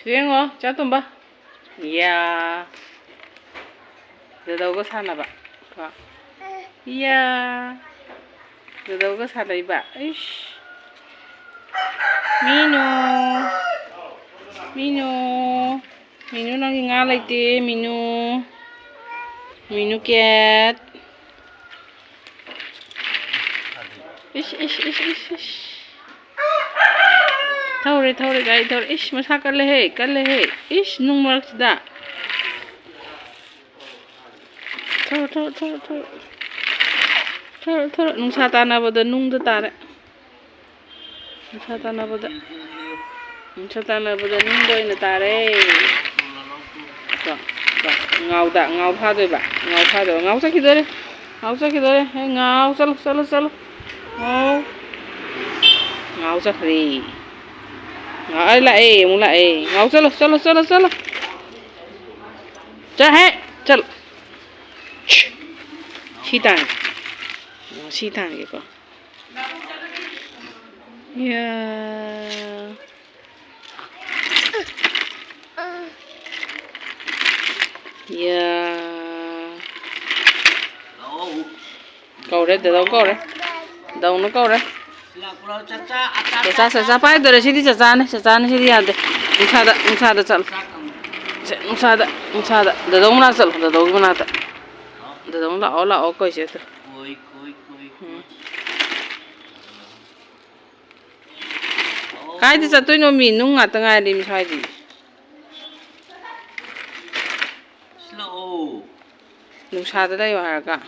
주행어 짜tumba. 이야. Dadaw sana ba? Ka. Iya. Dadaw sana ba? Ish. Minu. Minu. Minu nang ngalay ti Minu. Minu cat. Ish. Thore guys, thore. Ish, masa kal he. Ish, nung marak sida. Thor. Nung sata na boda nung da tare. Nung sata na boda nung do ina tare. Ngau pha rồi ba. Ngau sa kidore. Hey, ngau chalo. Ngau sa khri. Ngau ai lại, muốn lại. Ngau chalo. Cha he, chalo. Sitang gitu. Ya. Câu đấy, từ đâu câu đấy? Đâu nó câu đấy? Cha pai rồi, đi cha này đi ăn đấy. Nung sa da chal. Nung sa da. Da đâu na chal, da đâu na ta. Da đâu la coi chứ. Koi. Cái gì tôi nói mình nung ngắt ngay đi mình sai đi. Slow. Nung sa da đây vào cả.